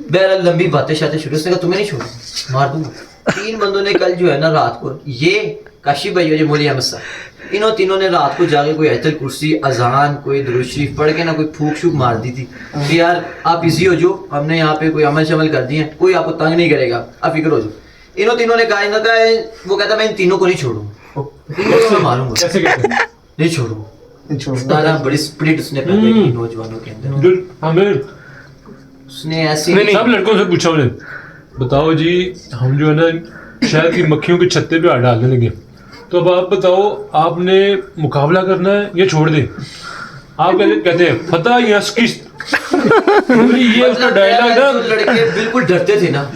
बहरहाल लंबी बातें शातें शुरू, उसने कहा तुम्हें नहीं छोड़ूंगा, मार दूंगा। 3 बंदों ने कल जो है ना रात को, ये काशिफ भाई और ये मौलवी अहमद साहब, इन्हों तीनों ने रात को जाके कोई आयतल कुर्सी, अजान, कोई दुरूद शरीफ पढ़ के ना कोई फूक शूक मार दी थी कि यार आप इजी हो जो, हमने यहाँ पे कोई अमल शमल कर दिए, कोई आपको तंग नहीं करेगा, आप फिक्र हो जाओ। इन्हों तीनों ने कहा, इन्होंने कहा, वो कहता मैं इन तीनों को नहीं छोड़ूंगा, इनको तो मैं मारूंगा, नहीं छोड़ूंगा। तारा बड़ी स्पिरिट उसने पैदा की नौजवानों के अंदर। उसने ऐसी सब लड़कों से पूछा मैंने, बताओ जी हम जो है ना शहर की मक्खियों के छत्ते पे हाथ डालने लगे, तो अब आप बताओ आपने मुकाबला करना है या छोड़ दे? आप कहते हैं फतह या शिकस्त। ये उसका डायलॉग ना, लड़के बिल्कुल डरते थे ना।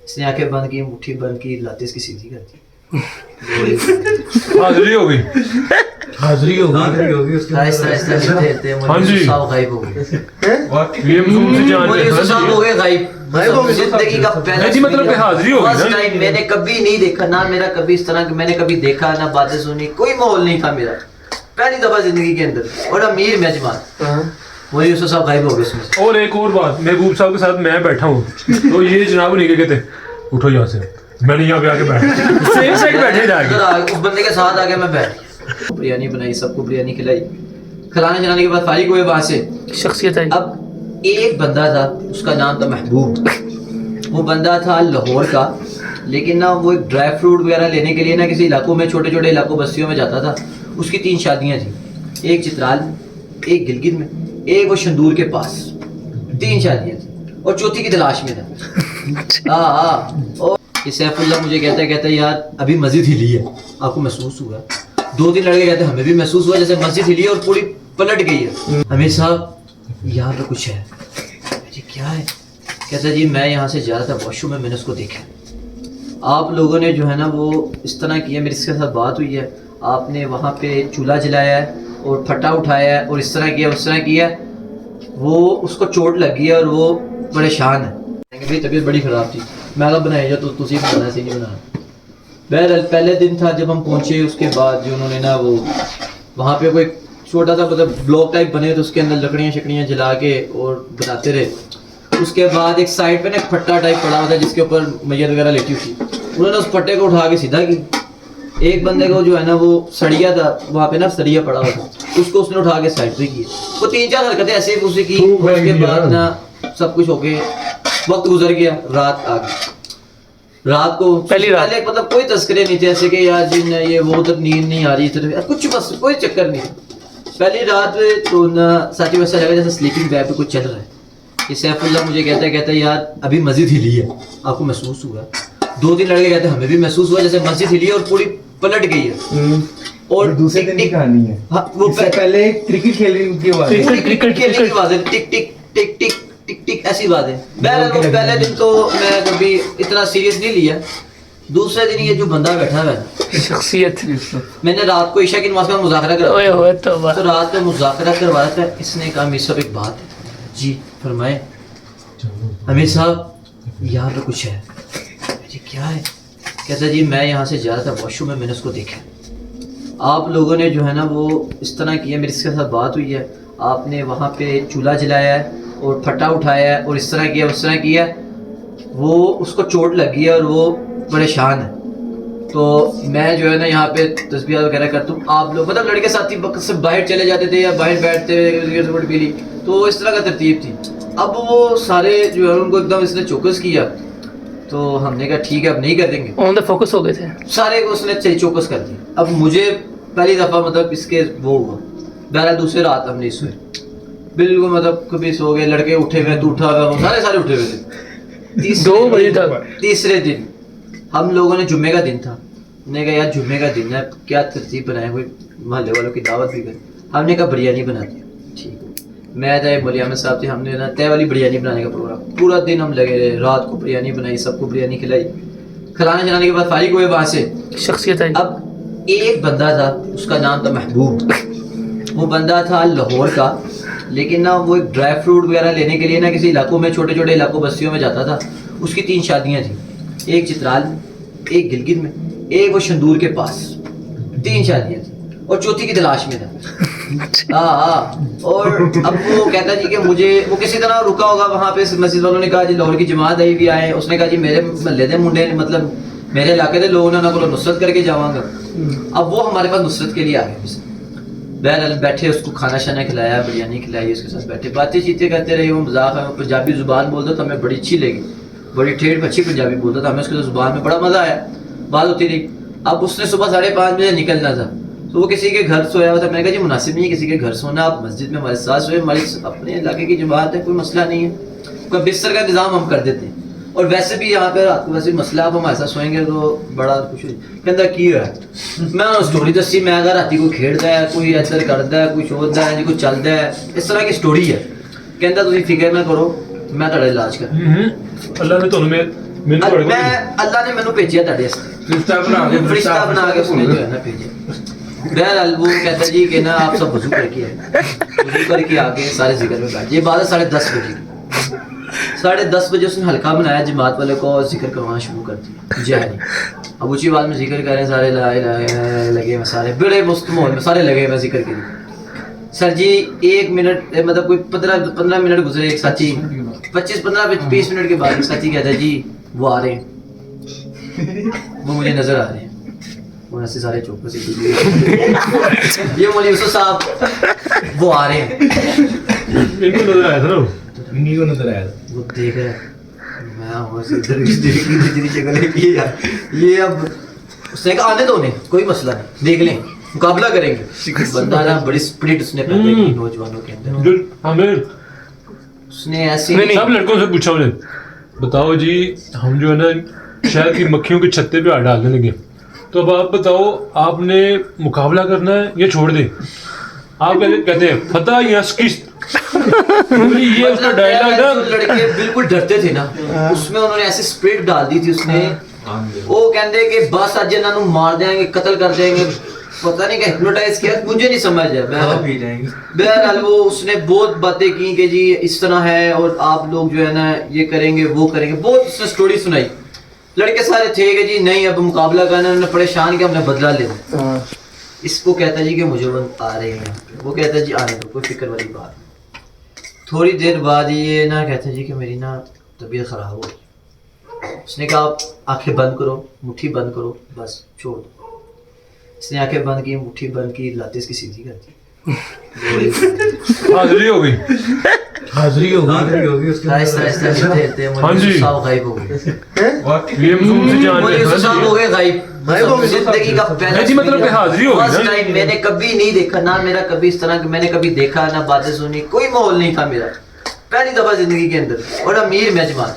इसने आंखें बंद की, मुट्ठी बंद की, लाते इसकी सीधी कर दी, हाजिरी हो गई, हाजिरी होगी उसकी। आहिस्ता देते हाँ जी, साहब गायब हो गए, ये मसूम से जान मौलवी साहब हो गए गायब। जिंदगी का पहला जी, मतलब कि हाजिरी हो गई ना। टाइम मैंने कभी नहीं देखा ना, मेरा कभी इस तरह मैंने कभी देखा ना, बातें सुनी, कोई माहौल नहीं था मेरा, पहली दफा जिंदगी के अंदर। और अमीर मेजबान मौलवी यूसुफ साहब गायब हो गए उसमें। और एक और बात, महबूब साहब के साथ मैं बैठा हूँ, तो ये जनाब नहीं कहते उठो यहाँ से, मैंने यहाँ पे आके बैठ सेम साइड बैठे जाके, उस बंदे के साथ आके मैं बैठ गया, बिरयानी बनाई, सबको बिरयानी खिलाई, खिलाने चलाने के बाद फारिग हुए वहां से। शख्सियत है। अब एक बंदा था, उसका नाम था महबूब, वो बंदा था लाहौर का, लेकिन ना वो एक ड्राई फ्रूट वगैरह लेने के लिए ना किसी इलाकों में, छोटे छोटे इलाकों बस्तियों में जाता था। उसकी 3 शादियां थी, एक चित्राल में, एक गिलगित में, एक वो शंदूर के पास, 3 शादियां थी, और चौथी की तलाश में था। और ये सैफुल्लाह मुझे कहता है यार अभी मस्जिद हिली है, आपको महसूस हुआ? 2-3 लड़के कहते हैं हमें भी महसूस हुआ जैसे मस्जिद हिली है और पूरी पलट गई है। हमें साहब यहाँ पे कुछ है। जी क्या है? कहता जी मैं यहाँ से जा रहा था वॉशरूम में, मैंने उसको देखा, आप लोगों ने जो है ना वो इस तरह किया, मेरी इसके साथ बात हुई है, आपने वहाँ पे चूल्हा जलाया है और फटा उठाया है और इस तरह किया, उस तरह किया, वो उसको चोट लगी है और वो परेशान है, मेरी तबीयत बड़ी ख़राब थी, मैं कहा बनाया तो तुझे बनाना सही नहीं बनाना। बहरहाल पहले दिन था जब हम पहुँचे, उसके बाद जो उन्होंने ना वो वहाँ पे कोई छोटा सा मतलब ब्लॉक टाइप बने, तो उसके अंदर लकड़ियाँ शकड़ियाँ जला के और बनाते रहे। उसके बाद एक साइड पे ना एक फट्टा टाइप पड़ा हुआ था जिसके ऊपर मैयत वगैरह लेटी हुई थी, उन्होंने उस फट्टे को उठा के सीधा की। एक बंदे को जो है ना वो सड़िया था, वहाँ पे ना सड़िया पड़ा हुआ था, उसको उसने उठा के साइड पे किया। वो 3-4 हरकतें ऐसे ही उसे की, उसके बाद ना सब कुछ हो गए, वक्त गुजर गया, रात आ गई। रात को पहले मतलब कोई तस्करे नहीं थे ऐसे कि यार जिन ये वो उधर नींद नहीं आ रही थी, कुछ बस कोई चक्कर नहीं। पहली रात तो ना साथी वैसा लगा जैसे स्लीपिंग बैग पे कुछ चल रहा है। ये सैफुल्लाह मुझे कहता है यार अभी मस्जिद हिली है, आपको महसूस हुआ? 2-3 लड़के कहते हैं हमें भी महसूस हुआ जैसे मस्जिद हिली है और पूरी पलट गई है। और दूसरे दिन की कहानी है। हाँ, वो पहले क्रिकेट खेलने की आवाज है, क्रिकेट खेलने की आवाज है, टिक टिक टिक टिक टिक टिक ऐसी बात है। पहले दिन तो मैं कभी इतना सीरियस नहीं लिया, दूसरे दिन ये जो बंदा बैठा हुआ है शख्सियत, मैंने रात को ईशा की नमाज का मुज़ाकरा करवाया, तो रात में मुज़ाकरा करवाया था। इसने कहा अमीर साहब एक बात है। जी फरमाए। अमीर साहब यहाँ पे कुछ है। जी क्या है? कहता जी मैं यहाँ से जा रहा था वॉशरूम में, मैंने उसको देखा, आप लोगों ने जो है ना वो इस तरह किया, मेरी इसके साथ बात हुई है, आपने वहाँ पे चूल्हा जलाया है और फटा उठाया है और इस तरह किया, उस तरह किया, वो उसको चोट लगी है और वो परेशान है। तो मैं जो है ना यहाँ पे तस्बीह वगैरह करता हूँ, आप लोग मतलब लड़के साथी से बाहर चले जाते थे या बाहर बैठते पी ली, तो इस तरह का तरतीब थी। अब वो सारे जो है उनको एकदम इसने चौकस किया, तो हमने कहा ठीक है अब नहीं कर देंगे, ऑन द फोकस हो गए थे सारे को उसने चौकस कर दिया। अब मुझे पहली दफ़ा मतलब इसके वो हुआ। बहरहाल दूसरी रात हमने सोए बिल्कुल, मतलब कभी सो गए, लड़के उठे हुए, तू उठा हुआ, सारे उठे हुए थे। 2 बजे तक। तीसरे दिन हम लोगों ने जुम्मे का दिन था, हमने कहा यार जुम्मे का दिन है, क्या तरतीब बनाए, कोई मोहल्ले वालों की दावत भी कर। हमने कहा बिरयानी बनाते हैं, ठीक है। मैं था मौलवी अहमद साहब थे, हमने ना तय वाली बिरयानी बनाने का प्रोग्राम, पूरा दिन हम लगे रहे, रात को बिरयानी बनाई, सबको बिरयानी खिलाई, खिलाने चलाने के बाद फारिग हुए वहाँ से। शख्सियत है। अब एक बंदा था, उसका नाम था महबूब, वो बंदा था लाहौर का, लेकिन ना वो एक ड्राई फ्रूट वगैरह लेने के लिए ना किसी इलाकों में, छोटे छोटे इलाकों बस्तियों में जाता था। उसकी 3 शादियां थी, एक चित्राल में, एक गिलगित में, एक वो शंदूर के पास, 3 शादियां थी, और चौथी की तलाश में था। हाँ। और अब वो कहता जी कि मुझे वो किसी तरह रुका होगा वहाँ पे मस्जिद वालों ने कहा जी लाहौर की जमात आई भी आए, उसने कहा जी मेरे महल्ले दे मुंडे मतलब मेरे इलाके के लोगों ने को नुसरत करके जावांगा। अब वो हमारे पास नुसरत के लिए आ गए। बहरहाल बैठे, उसको खाना शाना खिलाया, बिरयानी खिलाई, उसके साथ बैठे बातें चीतें करते रहे। वो मजाक है, पंजाबी जुबान बोलता तो हमें बड़ी अच्छी लगी, बड़ी ठेठ अच्छी पंजाबी बोलता था, हमें उसके जुबान में बड़ा मजा आया, बात होती रही। अब उसने सुबह 5:30 बजे निकलना था, तो वो किसी के घर सोया हुआ था। मैंने कहा जी मुनासिब नहीं है किसी के घर सोना, आप मस्जिद में हमारे साथ सोए, हमारे अपने इलाके की जमात है, कोई मसला नहीं है, कोई बिस्तर का इंतजाम हम कर देते हैं, और वैसे भी यहाँ पे रात को वैसे मसला आप हमारे साथ सोएंगे तो बड़ा कुछ कहता की है। मैं स्टोरी दसी, मैं अगर राती कोई खेड़ता है, कोई ऐसा करता है, कोई शोधता है जी, कोई चलता है, इस तरह की स्टोरी है। कहता तुम फिक्र ना करो, मैं तेरा इलाज कर। अल्लाह ने तुम्हें अल्लाह ने मैंने भेजा तेरे रिश्ता बना के उसने जो है ना भेजा। बहरहाल वो कहता जी कि ना आप सब वजू करके आए, वजू करके आके सारे जिक्र में बैठ। ये बात है 10:30 बजे की। 10:30 बजे उसने हल्का बनाया, जमात वाले को जिक्र करवाना शुरू कर दिया। जहरी अब ऊंची आवाज में जिक्र करें, सारे लगे हुए, सारे बड़े मस्त माहौल में सारे लगे हुए जिक्र के लिए। सर जी 1 मिनट मतलब कोई 15 मिनट गुजरे, एक साथी 25-15-20 मिनट के बाद एक साथी कहता है जी वो आ रहे हैं, वो मुझे नजर आ रहे हैं। वो ऐसे सारे चौक से ये मौलवी यूसुफ साहब वो आ रहे हैं, इनको नजर आया था ना, इन्हीं को नजर आया था। वो देख रहे हैं, मैं बस इधर तेरी शक्ल है कि यार ये अब उसने कहा आने दो उन्हें, कोई मसला नहीं, देख लें, मुकाबला करेंगे। बंदा ना बड़ी स्पिरिट उसने पैदा की नौजवानों के अंदर। उसने ऐसे सब लड़कों से पूछा उन्हें, बताओ जी हम जो है ना शहर की मक्खियों के छत्ते पे हाथ डालने लगे, तो अब आप बताओ आपने मुकाबला करना है या छोड़ दे। आप कहते हैं फतह या शिकस्त। ये उसका डायलॉग ना, लड़के बिल्कुल डरते थे ना, उसमें उन्होंने ऐसी स्पिरिट डाल दी थी उसने। वो कहते कि बस आज इन्होंने मार देंगे, कत्ल कर देंगे, पता नहीं क्या हिप्नोटाइज किया, मुझे नहीं समझ आया। बहरहाल वो उसने बहुत बातें की कि जी इस तरह है और आप लोग जो है ना ये करेंगे वो करेंगे, बहुत उसने स्टोरी सुनाई। लड़के सारे थे कि जी नहीं अब मुकाबला करना, उन्होंने परेशान किया, हमने बदला लेना। इसको कहता जी कि मुझे वो आ रहे हैं, वो कहता जी आने दो, कोई फिक्र वाली बात नहीं। थोड़ी देर बाद ये ना कहता जी कि मेरी ना तबीयत ख़राब हो गई। उसने कहा आप आंखें बंद करो, मुट्ठी बंद करो, बस छोड़ दो। इसने आंखें बंद की, मुट्ठी बंद की, लाते इसकी सीधी कर दी। हाजिरी हो गई, हाजिरी होगी उसके हाँ जी। साहब गायब हो गए, ये मसूद से जान मौलवी यूसुफ साहब हो गए गायब। जिंदगी का पहला जी मतलब कि हाजिरी हो गई ना। टाइम मैंने कभी नहीं देखा ना, मेरा कभी इस तरह मैंने कभी देखा ना, बातें सुनी, कोई माहौल नहीं था मेरा, पहली दफा जिंदगी के अंदर। और अमीर मेजबान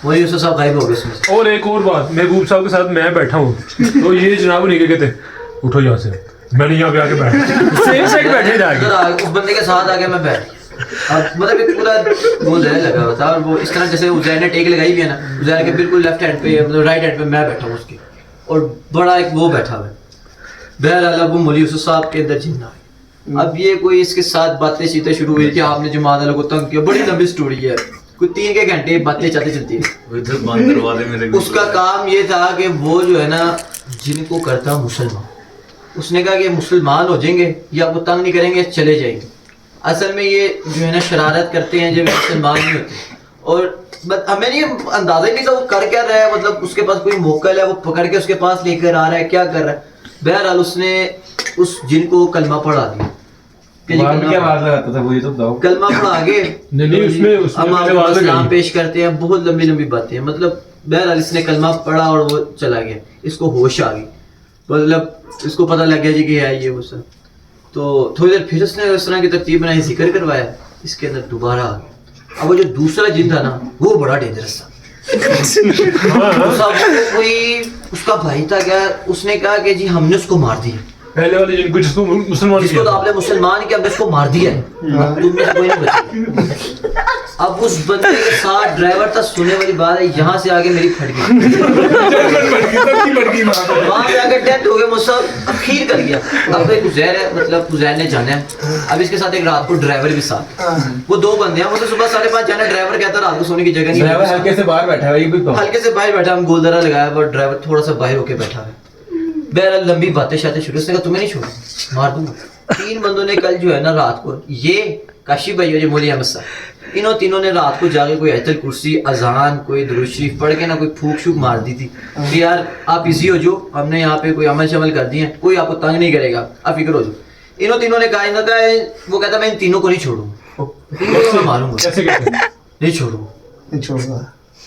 मौलवी यूसुफ साहब गायब हो गए उसमें से। और एक और बात, महबूब साहब के साथ मैं बैठा हूँ, तो ये जनाब नहीं कहते उठो यहाँ से, मैंने यहाँ पे आके बैठ सेम साइड बैठे जाके उस बंदे के साथ आके मैं बैठ, अब मतलब एक पूरा वो रहने लगा हुआ था। और वो इस तरह जैसे उजैर ने टेक लगाई भी है ना, उजैर के बिल्कुल लेफ्ट हैंड पे मतलब राइट हैंड पे मैं बैठा हूँ उसके, और बड़ा एक वो बैठा हुआ है। बहरहाल अब वो मौलवी यूसुफ साहब के अंदर जिन्ना है। अब ये कोई इसके साथ बातें चीतें शुरू हुई कि आपने जमात वालों को तंग किया, बड़ी लंबी स्टोरी है, कोई 3 के घंटे बातें चलती है। उसका काम ये था कि वो जो है ना जिनको करता मुसलमान, उसने कहा कि मुसलमान हो जाएंगे या आपको तंग नहीं करेंगे, चले जाएंगे। असल में ये जो है ना शरारत करते हैं जब मुसलमान नहीं होते। और हमें नहीं अंदाजा ही नहीं था वो कर क्या रहा है, मतलब उसके पास कोई मोकल है, वो पकड़ के उसके पास लेकर आ रहा है, क्या कर रहा है। बहरहाल उसने उस जिन को कलमा पढ़ा दिया। क्या आवाज लगाता था वो, ये तो बताओ। कलमा पढ़ा के हम आपको सलाम पेश करते हैं, बहुत लंबी लंबी बातें, मतलब बहरहाल इसने कलमा पढ़ा और वो चला गया। इसको होश आ गई, मतलब इसको पता लग गया जी कि है ये वो सब। तो थोड़ी देर फिर उसने उस तरह की तरतीब बनाई, जिक्र करवाया, इसके अंदर दोबारा आ गया। अब वो जो दूसरा जिन था ना वो बड़ा डेंजरस था। कोई उसका भाई था क्या, उसने कहा कि जी हमने उसको मार दिया, पहले वाले जिनको जिसको मुसलमान जिसको तो आपने मुसलमान किया, हमने उसको मार दिया है, तुम में से कोई नहीं बचा। अब उस बंदे के साथ ड्राइवर था, सुनने वाली बात है, यहाँ से आगे मेरी फट गई, वहाँ पे आगे डेथ हो गया, मुझसे अखीर कर गया। अब एक उजैर है, मतलब उजैर ने जाना है, अब इसके साथ एक रात को ड्राइवर भी साथ, वो 2 बंदे हैं। वो तो सुबह 5:30 जाना, ड्राइवर कहता रात को सोने की जगह नहीं, ड्राइवर हल्के से बाहर बैठा है, हल्के से बाहर बैठा, हम गोलदरा लगाया और ड्राइवर थोड़ा सा बाहर होके बैठा है। बहरहाल लंबी बातें शातें शुरू, उसने कहा तुम्हें नहीं छोड़ा, मार दूंगा। 3 بندوں نے کل جو ہے نا رات کو یہ کاشف بھائی اور یہ مولوی احمد صاحب انہوں تینوں نے رات کو جا کے کوئی آیت الکرسی اذان کوئی درود شریف پڑھ کے نا کوئی پھونک شوک مار دی تھی کہ یار آپ ایزی ہو جو ہم نے یہاں پہ کوئی عمل شمل کر دیے ہیں کوئی آپ کو تنگ نہیں کرے گا آپ فکر ہو جو. انہوں تینوں نے کہا وہ کہتا میں ان تینوں کو نہیں چھوڑوں گا تینوں کو میں ماروں گا کیسے کہتے ہیں نہیں چھوڑوں گا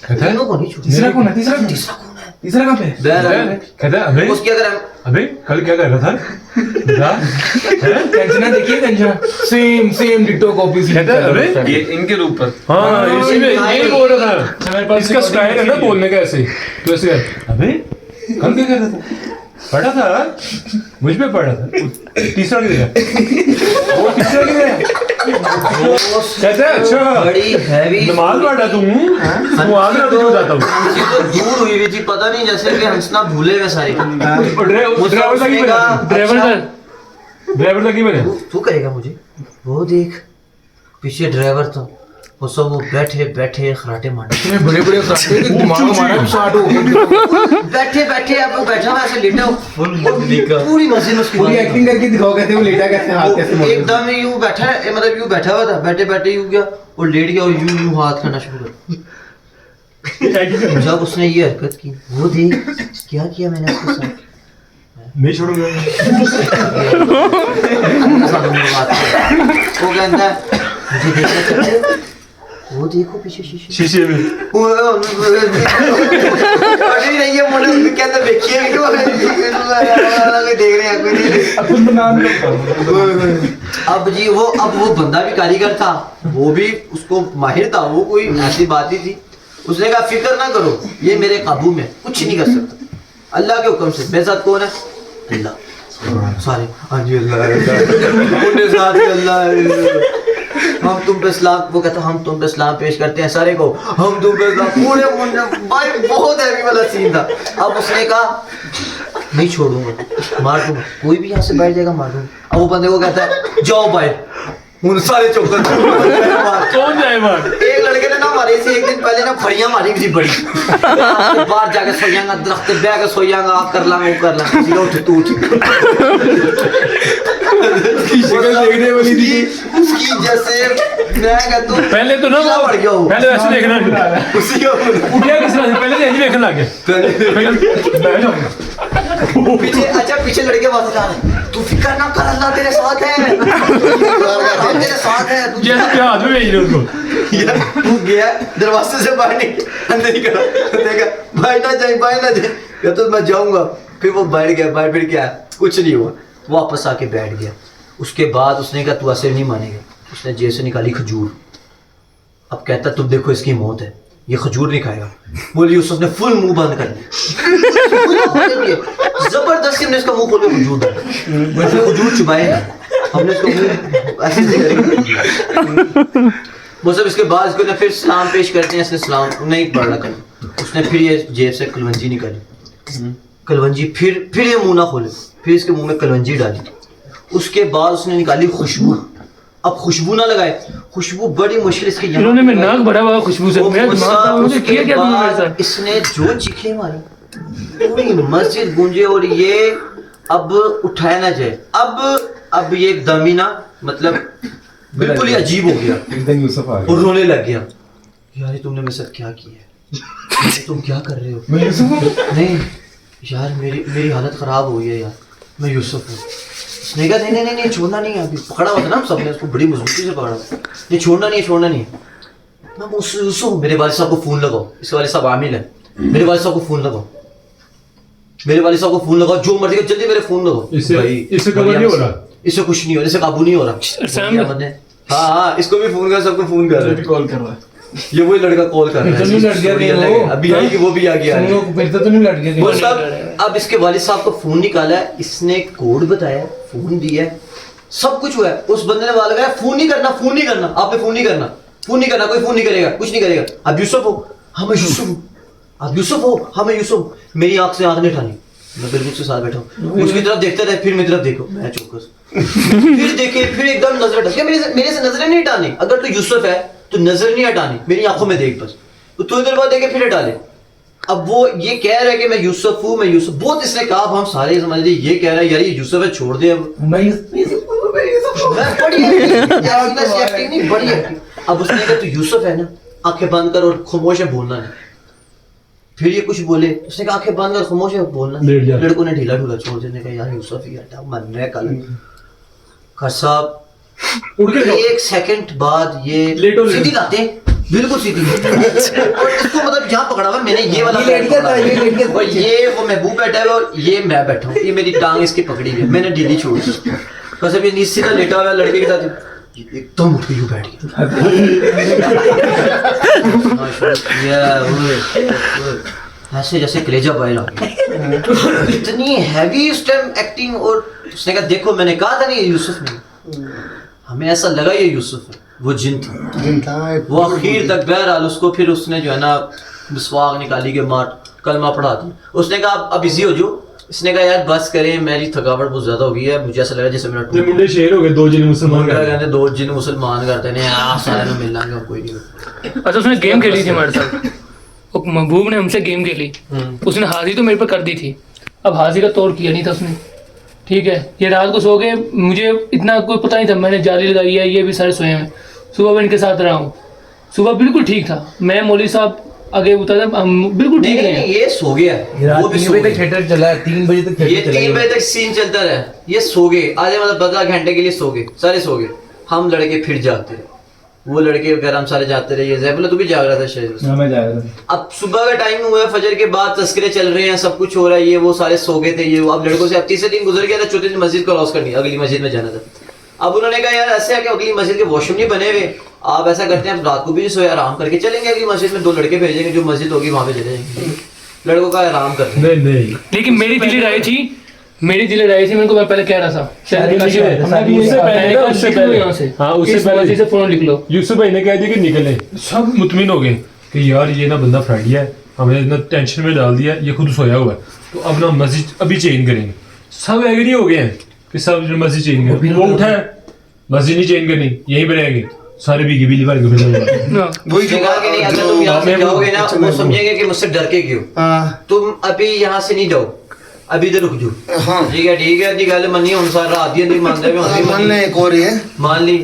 تینوں کو نہیں چھوڑوں تیسرا کون ہے تیسرا کہاں پہ بہرحال کہتا ہے ابھی اس کی اگر ہم ابھی کل کیا کر رہا تھا بتا کنچنا دیکھیے کنچنا سیم ڈٹو کاپی کہتا ہے ابھی یہ ان کے روپ پر ہاں اسی میں یہی بول رہا تھا اس کا سٹائل ہے نا بولنے کا ایسے تو ایسے ابھی کل کیا کر رہا تھا پڑھا تھا مجھ پہ پڑھا تھا تیسرا کی دیا وہ تیسرا کی دیا کہتا ہے اچھا بڑی ہیوی نماز پڑھا تم آگ رہا تو جاتا ہوں ہنسی تو دور ہوئی ہوئی تھی پتہ نہیں جیسے کہ ہنسنا بھولے ہوئے سارے ڈرائیور لگی بنے تو کرے گا مجھے وہ دیکھ پیچھے ڈرائیور تھا وہ سب وہ بیٹھے خراٹے مارے بڑے بڑے دماغ ہمارا بھی شارٹ ہو گیا بیٹھے اب وہ بیٹھا ہوا ایسے لیٹا پوری مسجد میں اس کی پوری ایکٹنگ کر کے دکھاؤ کہتے وہ لیٹا کیسے ہاتھ کیسے موڑ ایک دم یوں بیٹھا ہے مطلب یوں بیٹھا ہوا تھا بیٹھے یوں گیا اور لیٹ گیا اور یوں ہاتھ کرنا شروع کر جب اس نے یہ حرکت کی وہ دیکھ کیا کیا میں نے اس کے ساتھ نہیں چھوڑوں گا وہ کہتا ہے مجھے دیکھنا چاہتے ہو وہ دیکھو پیچھے شیشے میں اب جی وہ بندہ بھی کاریگر تھا وہ بھی اس کو ماہر تھا وہ کوئی ایسی بات ہی تھی اس نے کہا فکر نہ کرو یہ میرے قابو میں کچھ نہیں کر سکتا اللہ کے حکم سے میرے ساتھ کون ہے اللہ سارے ہاں جی اللہ ہم تم پہ اسلام وہ کہتا ہم تم پہ اسلام پیش کرتے ہیں سارے کو ہم تم پہ اسلام پورے بھائی بہت ہیوی والا سین تھا. اب اس نے کہا نہیں چھوڑوں گا مار دوں گا کوئی بھی یہاں سے بیٹھ جائے گا مار دوں گا. اب وہ بندے کو کہتا ہے جاؤ باہر ان سارے چوکر کون جائے باہر ایک لڑکے نے نا مارے سے ایک دن پہلے نا پھڑیاں ماری کسی بڑی باہر جا کے سویاں گا درخت بہ کے سویاں گا آپ کر لاں وہ کر لاں کسی اٹھ تو اٹھ شکل دیکھنے والی تھی اس کی جیسے میں کہتا ہوں پہلے تو نا پہلے ایسے دیکھنا اسی کو اٹھیا کس طرح سے پہلے ایسے دیکھنے لگ گیا پیچھے اچھا پیچھے لڑکے بات کر رہے ہیں تو فکر نہ کر اللہ تیرے ساتھ ہے تیرے ساتھ ہے جیسے کیا ہاتھ میں بھیج رہے اس کو تو گیا دروازے سے باہر اندر نکلا دیکھا بھائی نہ جائے کہ تو میں جاؤں گا. پھر وہ بیٹھ گیا باہر پھر کیا کچھ نہیں ہوا واپس آ کے بیٹھ گیا. اس کے بعد اس نے کہا تو ایسے نہیں مانے گا. اس نے جیب سے نکالی کھجور. اب کہتا تم دیکھو اس کی موت ہے یہ کھجور نہیں کھائے گا. بولی یوسف نے فل منہ بند کر دیا زبردستی ہم نے اس کا منہ کھول کے کھجور دیا کھجور چبائے نا ہم نے اس کو منہ ایسے وہ سب. اس کے بعد اس کو پھر سلام پیش کرتے ہیں اس نے سلام نہیں پڑھنا کرنا. اس نے پھر یہ جیب سے کلونجی نکالی کلونجی پھر یہ منہ نہ کھولے پھر اس کے منہ میں کلونجی ڈالی. اس کے بعد اس نے نکالی خوشبو. اب خوشبو نہ لگائے خوشبو بڑی مشکل اس کے انہوں نے میں ناک بڑا ہوا خوشبو سے میں دماغ تھا مجھے کیا کیا تم نے میرے ساتھ اس نے جو چیخیں ماری پوری مسجد گونجے اور یہ اب اٹھایا نہ جائے. اب یہ ایک دم ہی نا مطلب بالکل ہی عجیب ہو گیا ایک دم یوسف آ اور رونے لگ گیا. یار تم نے میرے ساتھ کیا کیا ہے تم کیا کر رہے ہو. میں یوسف ہوں نہیں یار میری حالت خراب ہو گئی ہے یار میں یوسف ہوں. اس نے کہا نہیں چھوڑنا نہیں ہے. ابھی پکڑا ہوا تھا نا ہم سب نے اس کو بڑی مضبوطی سے پکڑا نہیں چھوڑنا نہیں ہے. میں یوسف ہوں. میرے والد صاحب کو فون لگاؤ اس کے والد صاحب عامل ہیں میرے والد صاحب کو فون لگاؤ جو مرضی جلدی میرے فون لگاؤ. اس سے کور نہیں ہو رہا اس سے کچھ نہیں ہو رہا اس سے قابو نہیں ہو رہا. ہاں اس کو بھی فون کر سب کو فون کر رہا کال کر رہا ہے یہ وہی لڑکا کال کر رہا ہے ابھی آئے گی وہ بھی آ گیا تو نہیں لڑ گیا وہ سب. اب اس کے والد صاحب کو فون نکالا ہے اس نے کوڈ بتایا فون دیا ہے سب کچھ ہوا ہے. اس بندے نے بات لگایا فون نہیں کرنا آپ نے فون نہیں کرنا کوئی فون نہیں کرے گا کچھ نہیں کرے گا. اب یوسف ہو ہاں میں یوسف میری آنکھ سے آنکھ نہیں اٹھانی. میں بالکل سے ساتھ بیٹھا ہوں اس کی طرف دیکھتے رہے پھر میری طرف دیکھو میں چوکس پھر دیکھے پھر ایک دم نظر ہٹا میرے سے نظریں نہیں ہٹانی. اگر تو یوسف ہے تو نظر نہیں ہٹانی میری آنکھوں میں دیکھ بس تو ادھر بات دیکھے پھر ہٹا لے. اب وہ یہ کہہ رہا ہے کہ میں یوسف ہوں، میں یوسف، بہت اس نے کہا، اب ہم سارے سمجھ لیے یہ کہہ رہا ہے یار یہ یوسف ہے، چھوڑ دے اب. میں بڑی ایکٹنگ نہیں، بڑی ایکٹنگ. اب اس نے کہا تو یوسف ہے نا، آنکھیں بند کر اور خاموش ہے، بولنا نہیں. پھر یہ کچھ بولے، اس نے کہا آنکھیں بند کر، خاموش ہے، بولنا. لڑکوں نے ڈھیلا ڈھولا چھوڑ دینے کا، یار یوسف ہی ہٹا، من رہا ہے کل. خر صاحب ایک سیکنڈ بعد یہ سیدھی لاتے ہیں، بالکل سیدھی. اور اس کو مطلب جہاں پکڑا ہوا میں نے یہ والا اور یہ وہ محبوب بیٹھا ہے اور یہ میں بیٹھا ہوں، یہ میری ٹانگ اس کی پکڑی ہوئی ہے، میں نے ڈھیلی چھوڑ دی. بس اب یہ نیچے سیدھا لیٹا ہوا لڑکے کے ساتھ ایک دم اٹھ کے یوں بیٹھ گیا ایسے جیسے کلیجہ باہر آ گیا. اتنی ہیوی اس ٹائم ایکٹنگ. اور اس نے کہا دیکھو میں نے کہا تھا نہیں یہ یوسف نہیں، ہمیں ایسا لگا یہ یوسف ہے، وہ جن تھا. وہ اخیر تک بہرحال اس کو پھر اس نے جو ہے نا مسواک نکالی کے مار کلمہ پڑھا دی. اس نے کہا اب ایزی ہو جو. اس نے کہا یار بس کریں، میری تھکاوٹ بہت زیادہ ہو گئی ہے، مجھے ایسا لگ رہا ہے جیسے میرا منڈے شیر ہو گئے، دو جن مسلمان کہتے ہیں، دو جن مسلمان کرتے ہیں سارے میں مل لیں گے کوئی نہیں. اچھا اس نے گیم کھیلی تھی ہمارے ساتھ، محبوب نے ہم سے گیم کھیلی، اس نے حاضری تو میرے پہ کر دی تھی، اب حاضری کا طور کیا نہیں تھا اس نے. ٹھیک ہے، یہ رات کو سو گئے، مجھے اتنا کوئی پتہ نہیں تھا، میں نے جالی لگائی ہے، یہ بھی سارے سوئے ہیں. صبح میں ان کے ساتھ رہا ہوں، صبح بالکل ٹھیک تھا، میں مولوی صاحب آگے اترا تھا، ہم بالکل ٹھیک رہے. یہ سو گیا، وہ بھی 3 بجے تک تھیٹر چلا ہے، 3 بجے تک یہ 3 بجے تک سین چلتا رہا. یہ سو گئے آدھے مطلب 15 گھنٹے کے لیے سو گئے، سارے سو گئے. ہم لڑکے پھر جاگتے رہے، وہ لڑکے وغیرہ ہم سارے جاتے رہے. یہ زیب اللہ تو بھی جاگ رہا تھا شاید. میں جا رہا تھا. اب صبح کا ٹائم ہوا ہے، فجر کے بعد تذکرے چل رہے ہیں، سب کچھ ہو رہا ہے، یہ وہ سارے سو گئے تھے. یہ اب لڑکوں سے اب تیسرے دن گزر گیا تھا، چوتھے دن مسجد کو کراس کرنی، اگلی مسجد میں جانا تھا. اب انہوں نے کہا یار ایسے ہے کہ اگلی مسجد کے واش روم نہیں بنے ہوئے، آپ ایسا کرتے ہیں رات کو بھی سوئے آرام کر کے چلیں گے اگلی مسجد میں، 2 لڑکے بھیجیں گے، جو مسجد ہوگی وہاں پہ چلے جائیں گے. لڑکوں کا آرام کرتے ہیں. نہیں لیکن میری دلی رائے تھی، میرے کو میں پہلے کہہ رہا تھا فون لکھ لو. یوسف بھائی نے کہہ دیا کہ نکلے، سب مطمئن ہو گئے کہ یار یہ نا بندہ فرائیڈیا ہے، ہمیں اتنا ٹینشن میں ڈال دیا، یہ خود سویا ہوا ہے، تو اب نا مسجد ابھی چینج کریں گے. سب ایگری ہو گئے ہیں کہ سب مسجد چینج کریں. وہ اٹھا ہے مسجد نہیں چینج کرنی، یہیں پہ رہیں گے سارے بھی گبی لیوار کے وہی کہا کہ نہیں اگر تم یہاں سے جاؤ گے نا وہ سمجھیں گے کہ مجھ سے ڈر کے کیوں. تم ابھی یہاں سے نہیں جاؤ، ابھی ادھر رک جاؤ. ٹھیک ہے جی گل منی ہوں سارا آدھی نہیں مانتے مان لی.